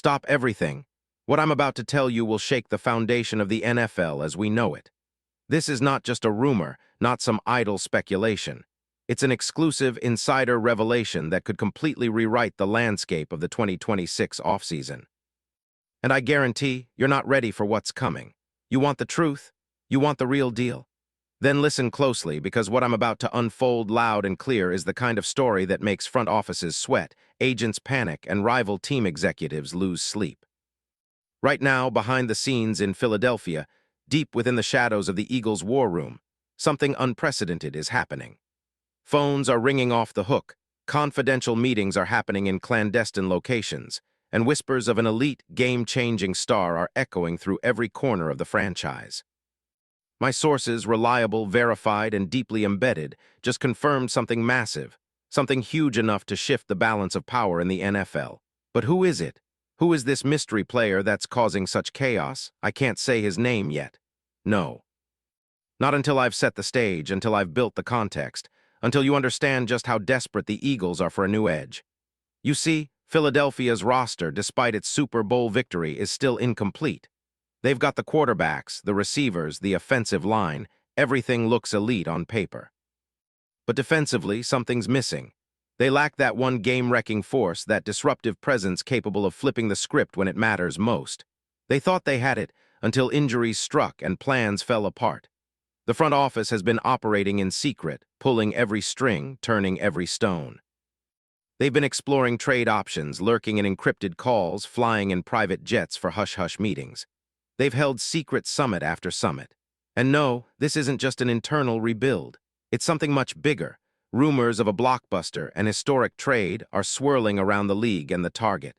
Stop everything. What I'm about to tell you will shake the foundation of the NFL as we know it. This is not just a rumor, not some idle speculation. It's an exclusive insider revelation that could completely rewrite the landscape of the 2026 offseason. And I guarantee you're not ready for what's coming. You want the truth? You want the real deal? Then listen closely, because what I'm about to unfold loud and clear is the kind of story that makes front offices sweat, agents panic, and rival team executives lose sleep. Right now, behind the scenes in Philadelphia, deep within the shadows of the Eagles' war room, something unprecedented is happening. Phones are ringing off the hook, confidential meetings are happening in clandestine locations, and whispers of an elite, game-changing star are echoing through every corner of the franchise. My sources, reliable, verified, and deeply embedded, just confirmed something massive, something huge enough to shift the balance of power in the NFL. But who is it? Who is this mystery player that's causing such chaos? I can't say his name yet. No. Not until I've set the stage, until I've built the context, until you understand just how desperate the Eagles are for a new edge. You see, Philadelphia's roster, despite its Super Bowl victory, is still incomplete. They've got the quarterbacks, the receivers, the offensive line. Everything looks elite on paper. But defensively, something's missing. They lack that one game-wrecking force, that disruptive presence capable of flipping the script when it matters most. They thought they had it until injuries struck and plans fell apart. The front office has been operating in secret, pulling every string, turning every stone. They've been exploring trade options, lurking in encrypted calls, flying in private jets for hush-hush meetings. They've held secret summit after summit. And no, this isn't just an internal rebuild. It's something much bigger. Rumors of a blockbuster, an historic trade, are swirling around the league and the target.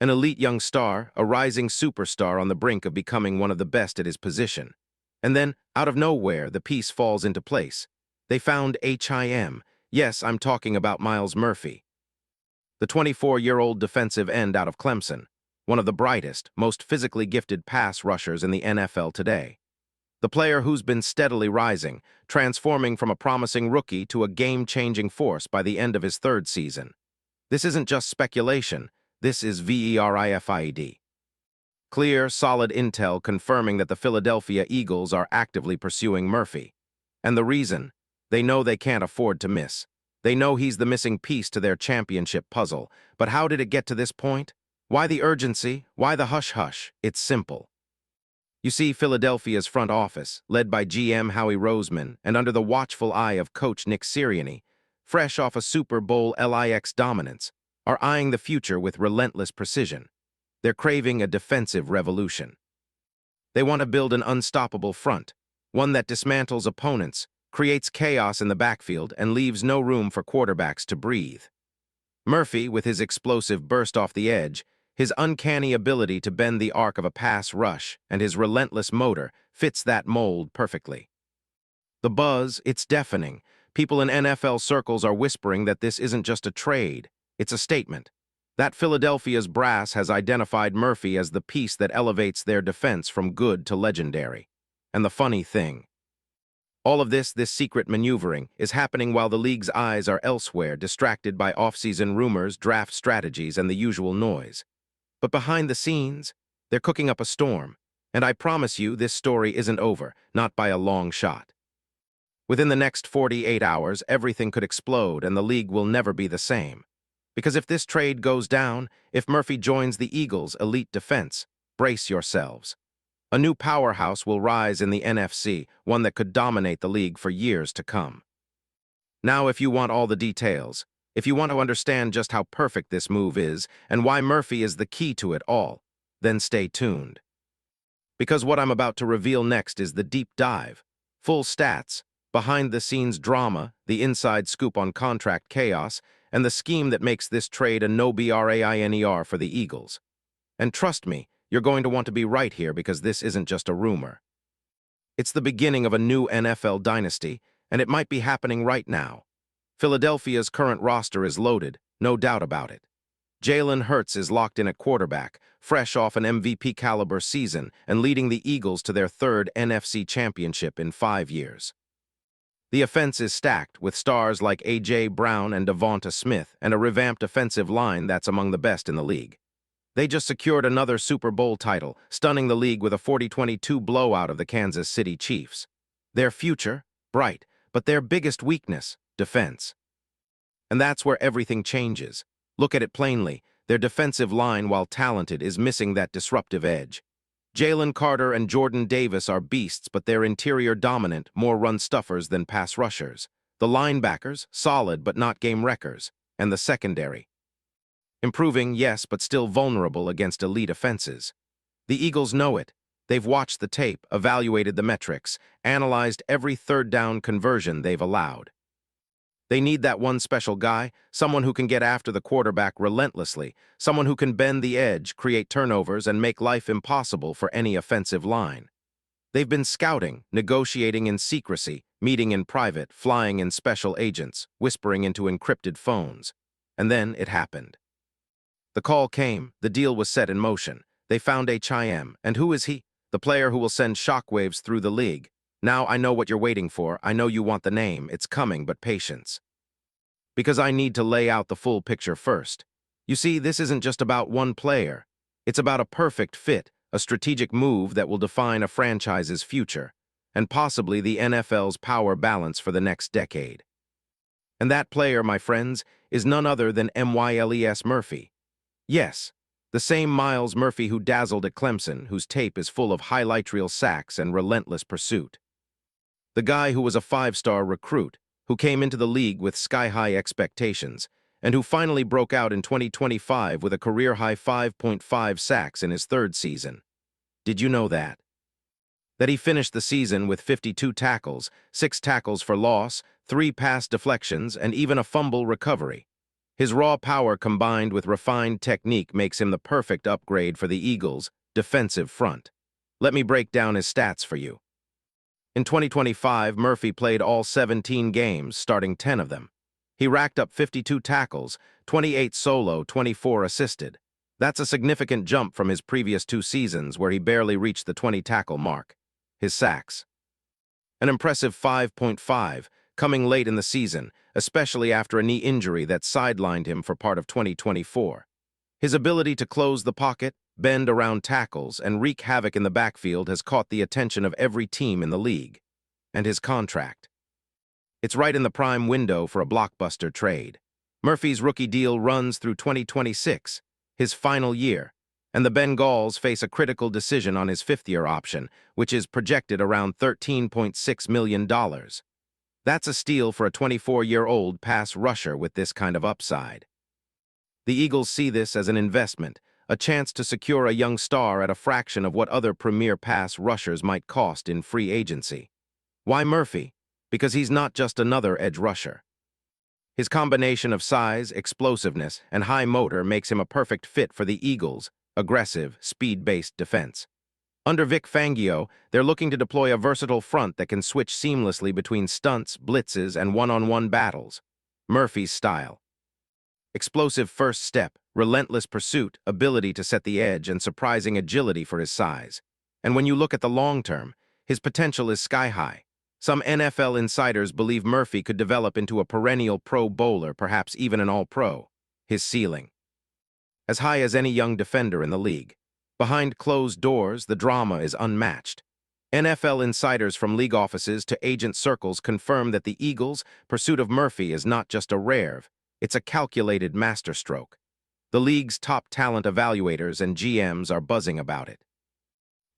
An elite young star, a rising superstar on the brink of becoming one of the best at his position. And then, out of nowhere, the piece falls into place. They found him. Yes, I'm talking about Myles Murphy. The 24-year-old defensive end out of Clemson, one of the brightest, most physically gifted pass rushers in the NFL today. The player who's been steadily rising, transforming from a promising rookie to a game-changing force by the end of his third season. This isn't just speculation, this is verified. Clear, solid intel confirming that the Philadelphia Eagles are actively pursuing Murphy. And the reason? They know they can't afford to miss. They know he's the missing piece to their championship puzzle. But how did it get to this point? Why the urgency? Why the hush-hush? It's simple. You see, Philadelphia's front office, led by GM Howie Roseman and under the watchful eye of coach Nick Sirianni, fresh off a Super Bowl LIX dominance, are eyeing the future with relentless precision. They're craving a defensive revolution. They want to build an unstoppable front, one that dismantles opponents, creates chaos in the backfield, and leaves no room for quarterbacks to breathe. Murphy, with his explosive burst off the edge, his uncanny ability to bend the arc of a pass rush, and his relentless motor, fits that mold perfectly. The buzz, it's deafening. People in NFL circles are whispering that this isn't just a trade, it's a statement. That Philadelphia's brass has identified Murphy as the piece that elevates their defense from good to legendary. And the funny thing, all of this secret maneuvering, is happening while the league's eyes are elsewhere, distracted by off-season rumors, draft strategies, and the usual noise. But behind the scenes, they're cooking up a storm. And I promise you, this story isn't over, not by a long shot. Within the next 48 hours, everything could explode, and the league will never be the same. Because if this trade goes down, if Murphy joins the Eagles' elite defense, brace yourselves. A new powerhouse will rise in the NFC, one that could dominate the league for years to come. Now, if you want all the details, if you want to understand just how perfect this move is and why Murphy is the key to it all, then stay tuned. Because what I'm about to reveal next is the deep dive, full stats, behind-the-scenes drama, the inside scoop on contract chaos, and the scheme that makes this trade a no-brainer for the Eagles. And trust me, you're going to want to be right here, because this isn't just a rumor. It's the beginning of a new NFL dynasty, and it might be happening right now. Philadelphia's current roster is loaded, no doubt about it. Jalen Hurts is locked in at quarterback, fresh off an MVP-caliber season and leading the Eagles to their third NFC championship in 5 years. The offense is stacked, with stars like A.J. Brown and Devonta Smith and a revamped offensive line that's among the best in the league. They just secured another Super Bowl title, stunning the league with a 40-22 blowout of the Kansas City Chiefs. Their future? Bright, but their biggest weakness? Defense. And that's where everything changes. Look at it plainly. Their defensive line, while talented, is missing that disruptive edge. Jalen Carter and Jordan Davis are beasts, but they're interior dominant, more run-stuffers than pass rushers. The linebackers, solid but not game wreckers. And the secondary. Improving, yes, but still vulnerable against elite offenses. The Eagles know it. They've watched the tape, evaluated the metrics, analyzed every third-down conversion they've allowed. They need that one special guy, someone who can get after the quarterback relentlessly, someone who can bend the edge, create turnovers, and make life impossible for any offensive line. They've been scouting, negotiating in secrecy, meeting in private, flying in special agents, whispering into encrypted phones. And then it happened. The call came, the deal was set in motion. They found H.I.M. And who is he? The player who will send shockwaves through the league. Now I know what you're waiting for. I know you want the name. It's coming, but patience. Because I need to lay out the full picture first. You see, this isn't just about one player. It's about a perfect fit, a strategic move that will define a franchise's future, and possibly the NFL's power balance for the next decade. And that player, my friends, is none other than Myles Murphy. Yes, the same Myles Murphy who dazzled at Clemson, whose tape is full of highlight reel sacks and relentless pursuit. The guy who was a five-star recruit, who came into the league with sky-high expectations, and who finally broke out in 2025 with a career-high 5.5 sacks in his third season. Did you know that? That he finished the season with 52 tackles, 6 tackles for loss, 3 pass deflections, and even a fumble recovery. His raw power combined with refined technique makes him the perfect upgrade for the Eagles' defensive front. Let me break down his stats for you. In 2025, Murphy played all 17 games, starting 10 of them. He racked up 52 tackles, 28 solo, 24 assisted. That's a significant jump from his previous 2 seasons where he barely reached the 20-tackle mark. His sacks. An impressive 5.5, coming late in the season, especially after a knee injury that sidelined him for part of 2024. His ability to close the pocket, bend around tackles, and wreak havoc in the backfield has caught the attention of every team in the league. And his contract. It's right in the prime window for a blockbuster trade. Murphy's rookie deal runs through 2026, his final year, and the Bengals face a critical decision on his fifth-year option, which is projected around $13.6 million. That's a steal for a 24-year-old pass rusher with this kind of upside. The Eagles see this as an investment, a chance to secure a young star at a fraction of what other premier pass rushers might cost in free agency. Why Murphy? Because he's not just another edge rusher. His combination of size, explosiveness, and high motor makes him a perfect fit for the Eagles' aggressive, speed-based defense. Under Vic Fangio, they're looking to deploy a versatile front that can switch seamlessly between stunts, blitzes, and one-on-one battles. Murphy's style. Explosive first step, relentless pursuit, ability to set the edge, and surprising agility for his size. And when you look at the long term, his potential is sky-high. Some NFL insiders believe Murphy could develop into a perennial Pro Bowler, perhaps even an All-Pro. His ceiling. As high as any young defender in the league. Behind closed doors, the drama is unmatched. NFL insiders from league offices to agent circles confirm that the Eagles' pursuit of Murphy is not just a rare, it's a calculated masterstroke. The league's top talent evaluators and GMs are buzzing about it.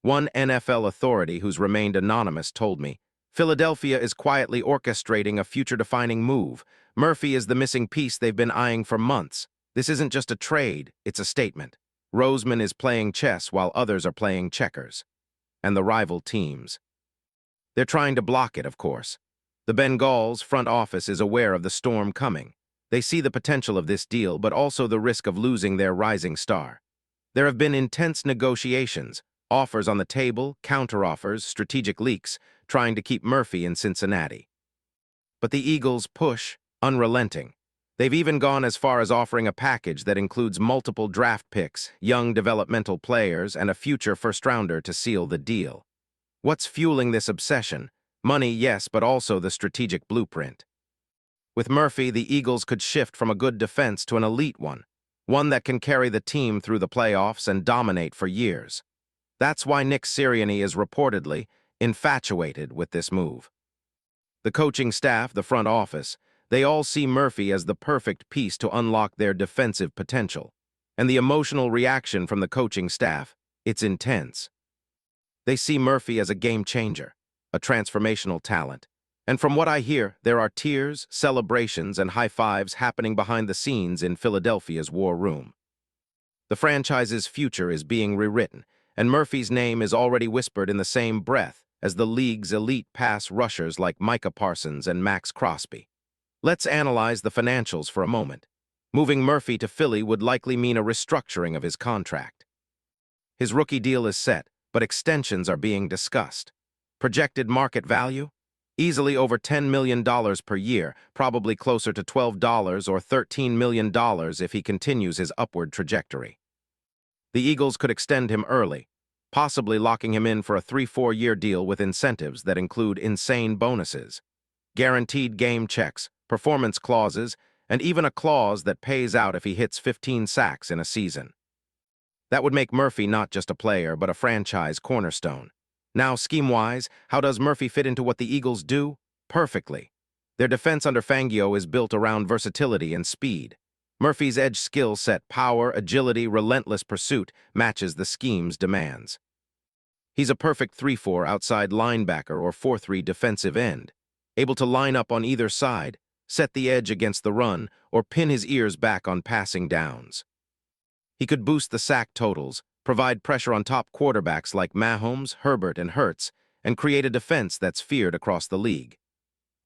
One NFL authority who's remained anonymous told me, Philadelphia is quietly orchestrating a future-defining move. Murphy is the missing piece they've been eyeing for months. This isn't just a trade, it's a statement. Roseman is playing chess while others are playing checkers. And the rival teams. They're trying to block it, of course. The Bengals' front office is aware of the storm coming. They see the potential of this deal, but also the risk of losing their rising star. There have been intense negotiations, offers on the table, counteroffers, strategic leaks, trying to keep Murphy in Cincinnati. But the Eagles push, unrelenting. They've even gone as far as offering a package that includes multiple draft picks, young developmental players, and a future first-rounder to seal the deal. What's fueling this obsession? Money, yes, but also the strategic blueprint. With Murphy, the Eagles could shift from a good defense to an elite one. one that can carry the team through the playoffs and dominate for years. That's why Nick Sirianni is reportedly infatuated with this move. The coaching staff, the front office, they all see Murphy as the perfect piece to unlock their defensive potential. And the emotional reaction from the coaching staff, it's intense. They see Murphy as a game changer, a transformational talent. And from what I hear, there are tears, celebrations, and high fives happening behind the scenes in Philadelphia's war room. The franchise's future is being rewritten, and Murphy's name is already whispered in the same breath as the league's elite pass rushers like Micah Parsons and Max Crosby. Let's analyze the financials for a moment. Moving Murphy to Philly would likely mean a restructuring of his contract. His rookie deal is set, but extensions are being discussed. Projected market value? Easily over $10 million per year, probably closer to $12 or $13 million if he continues his upward trajectory. The Eagles could extend him early, possibly locking him in for a 3-4-year deal with incentives that include insane bonuses, guaranteed game checks, performance clauses, and even a clause that pays out if he hits 15 sacks in a season. That would make Murphy not just a player, but a franchise cornerstone. Now, scheme-wise, how does Murphy fit into what the Eagles do? Perfectly. Their defense under Fangio is built around versatility and speed. Murphy's edge skill set, power, agility, relentless pursuit, matches the scheme's demands. He's a perfect 3-4 outside linebacker or 4-3 defensive end, able to line up on either side, set the edge against the run, or pin his ears back on passing downs. He could boost the sack totals, provide pressure on top quarterbacks like Mahomes, Herbert, and Hurts, and create a defense that's feared across the league.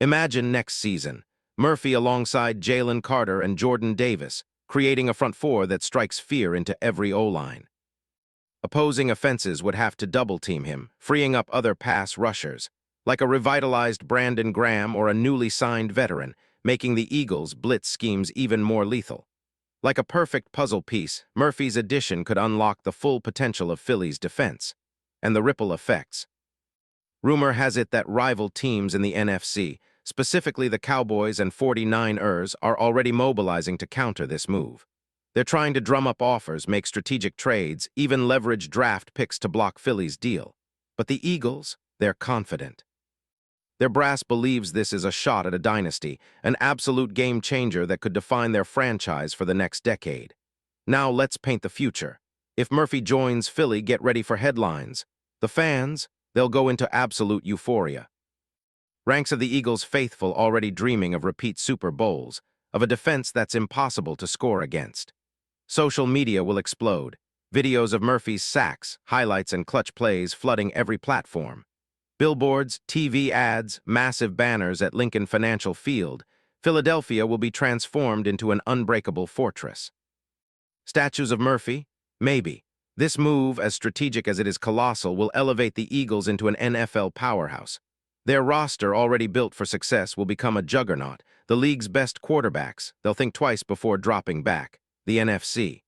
Imagine next season, Murphy alongside Jalen Carter and Jordan Davis, creating a front four that strikes fear into every O-line. Opposing offenses would have to double-team him, freeing up other pass rushers, like a revitalized Brandon Graham or a newly signed veteran, making the Eagles' blitz schemes even more lethal. Like a perfect puzzle piece, Murphy's addition could unlock the full potential of Philly's defense, and the ripple effects. Rumor has it that rival teams in the NFC, specifically the Cowboys and 49ers, are already mobilizing to counter this move. They're trying to drum up offers, make strategic trades, even leverage draft picks to block Philly's deal. But the Eagles, they're confident. Their brass believes this is a shot at a dynasty, an absolute game changer that could define their franchise for the next decade. Now let's paint the future. If Murphy joins Philly, get ready for headlines. The fans, they'll go into absolute euphoria. Ranks of the Eagles' faithful already dreaming of repeat Super Bowls, of a defense that's impossible to score against. Social media will explode. Videos of Murphy's sacks, highlights, and clutch plays flooding every platform. Billboards, TV ads, massive banners at Lincoln Financial Field, Philadelphia will be transformed into an unbreakable fortress. Statues of Murphy? Maybe. This move, as strategic as it is colossal, will elevate the Eagles into an NFL powerhouse. Their roster, already built for success, will become a juggernaut. The league's best quarterbacks, they'll think twice before dropping back. The NFC.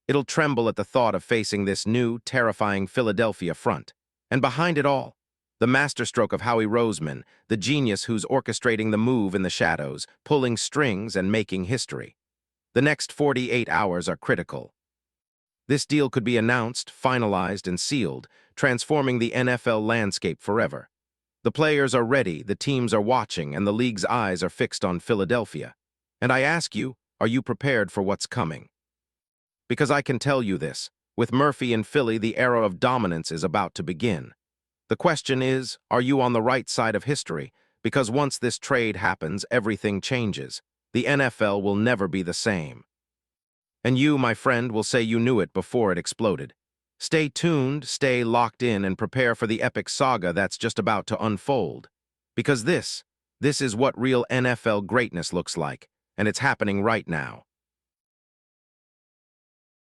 It'll tremble at the thought of facing this new, terrifying Philadelphia front. And behind it all, the masterstroke of Howie Roseman, the genius who's orchestrating the move in the shadows, pulling strings and making history. The next 48 hours are critical. This deal could be announced, finalized, and sealed, transforming the NFL landscape forever. The players are ready, the teams are watching, and the league's eyes are fixed on Philadelphia. And I ask you, are you prepared for what's coming? Because I can tell you this, with Murphy in Philly, the era of dominance is about to begin. The question is, are you on the right side of history? Because once this trade happens, everything changes. The NFL will never be the same. And you, my friend, will say you knew it before it exploded. Stay tuned, stay locked in, and prepare for the epic saga that's just about to unfold. Because this is what real NFL greatness looks like, and it's happening right now.